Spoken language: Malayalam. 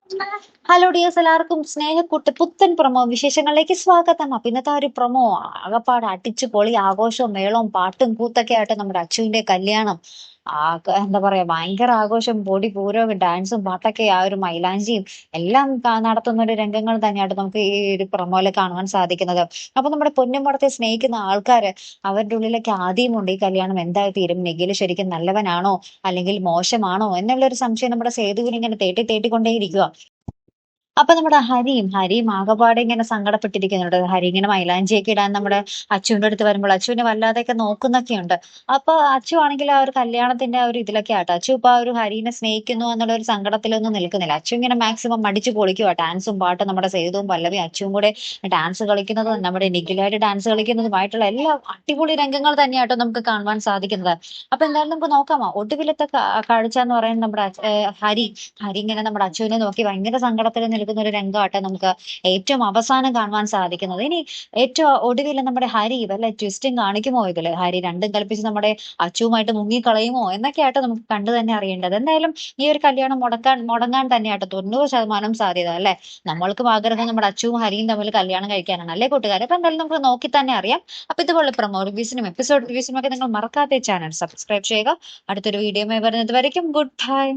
ഹലോ ഡിയേഴ്സ്, എല്ലാവർക്കും സ്നേഹക്കൂട്ട് പുത്തൻ പ്രൊമോ വിശേഷങ്ങളിലേക്ക് സ്വാഗതം. അപ്പൊ ഇന്നത്തെ ഒരു പ്രൊമോ ആകപ്പാട് അടിച്ചു പൊളി ആഘോഷവും മേളവും പാട്ടും കൂത്തൊക്കെ ആയിട്ട് നമ്മുടെ അച്ചുവിന്റെ കല്യാണം. എന്താ പറയാ, ഭയങ്കര ആഘോഷം, പൊടി പൂരവും ഡാൻസും പാട്ടൊക്കെ, ആ ഒരു മൈലാഞ്ചിയും എല്ലാം നടത്തുന്ന ഒരു രംഗങ്ങൾ തന്നെയായിട്ട് നമുക്ക് ഈ ഒരു പ്രൊമോയിൽ കാണുവാൻ സാധിക്കുന്നത്. അപ്പൊ നമ്മുടെ പൊന്നുംപടത്തെ സ്നേഹിക്കുന്ന ആൾക്കാര്, അവരുടെ ഉള്ളിലൊക്കെ ആദ്യമുണ്ട് ഈ കല്യാണം എന്തായി തീരും, നിഖില് ശരിക്കും നല്ലവനാണോ അല്ലെങ്കിൽ മോശമാണോ എന്നുള്ള ഒരു സംശയം നമ്മുടെ സേതുവിന് ഇങ്ങനെ തേട്ടിക്കൊണ്ടേയിരിക്കുക. അപ്പൊ നമ്മുടെ ഹരിയും ആകപ്പാടെ ഇങ്ങനെ സങ്കടപ്പെട്ടിരിക്കുന്നുണ്ട്. ഹരി ഇങ്ങനെ മൈലാഞ്ചിയൊക്കെ ഇടാൻ നമ്മുടെ അച്ചുവിന്റെ അടുത്ത് വരുമ്പോൾ അച്ചുവിനെ വല്ലാതെയൊക്കെ നോക്കുന്നൊക്കെയുണ്ട്. അപ്പൊ അച്ചു ആണെങ്കിൽ ആ ഒരു കല്യാണത്തിന്റെ ആ ഒരു ഇതിലൊക്കെ ആട്ടോ. അച്ചു ഇപ്പൊ ആ ഒരു ഹരീനെ സ്നേഹിക്കുന്നു എന്നുള്ള ഒരു സങ്കടത്തിലൊന്നും നിൽക്കുന്നില്ല. അച്ചു ഇങ്ങനെ മാക്സിമം മടിച്ചു പൊളിക്കുക. ഡാൻസും പാട്ടും നമ്മുടെ സേതുവും പല്ലവിയും അച്ചുവും കൂടെ ഡാൻസ് കളിക്കുന്നതും നമ്മുടെ നിഖിലായിട്ട് ഡാൻസ് കളിക്കുന്നതുമായിട്ടുള്ള എല്ലാ അടിപൊളി രംഗങ്ങൾ തന്നെയാട്ടോ നമുക്ക് കാണുവാൻ സാധിക്കുന്നത്. അപ്പൊ എന്തായാലും നമുക്ക് നോക്കാമോ, ഒടുവിലത്തെ കാഴ്ച എന്ന് പറയുന്നത് നമ്മുടെ ഹരി ഇങ്ങനെ നമ്മുടെ അച്ചുവിനെ നോക്കി ഭയങ്കര സങ്കടത്തിൽ നിൽക്കുന്ന ഒരു രംഗമാട്ടെ നമുക്ക് ഏറ്റവും അവസാനം കാണുവാൻ സാധിക്കുന്നത്. ഇനി ഏറ്റവും ഒടുവിൽ നമ്മുടെ ഹരി വല്ല ട്വിസ്റ്റും കാണിക്കുമോ, ഇതില് ഹരി രണ്ടും കൽപ്പിച്ച് നമ്മുടെ അച്ചുവുമായിട്ട് മുങ്ങിക്കളയുമോ എന്നൊക്കെയായിട്ട് നമുക്ക് കണ്ടു തന്നെ അറിയേണ്ടത്. എന്തായാലും ഈ ഒരു കല്യാണം മുടങ്ങാൻ തന്നെയായിട്ട് 90% സാധ്യത അല്ലെ. നമ്മൾക്കും ആഗ്രഹം നമ്മുടെ അച്ചുവും ഹരിയും തമ്മിൽ കല്യാണം കഴിക്കാനാണ് അല്ലേ കൂട്ടുകാരെ. അപ്പൊ എന്തായാലും നമുക്ക് നോക്കി തന്നെ അറിയാം. അപ്പൊ ഇതുപോലെ പ്രൊമോ റിവ്യൂസിനും എപ്പിസോഡ് റിവ്യൂസിനും ഒക്കെ നിങ്ങൾ മറക്കാത്ത ചാനൽ സബ്സ്ക്രൈബ് ചെയ്യുക. അടുത്തൊരു വീഡിയോ വരുന്നത് വരയ്ക്കും ഗുഡ് ബൈ.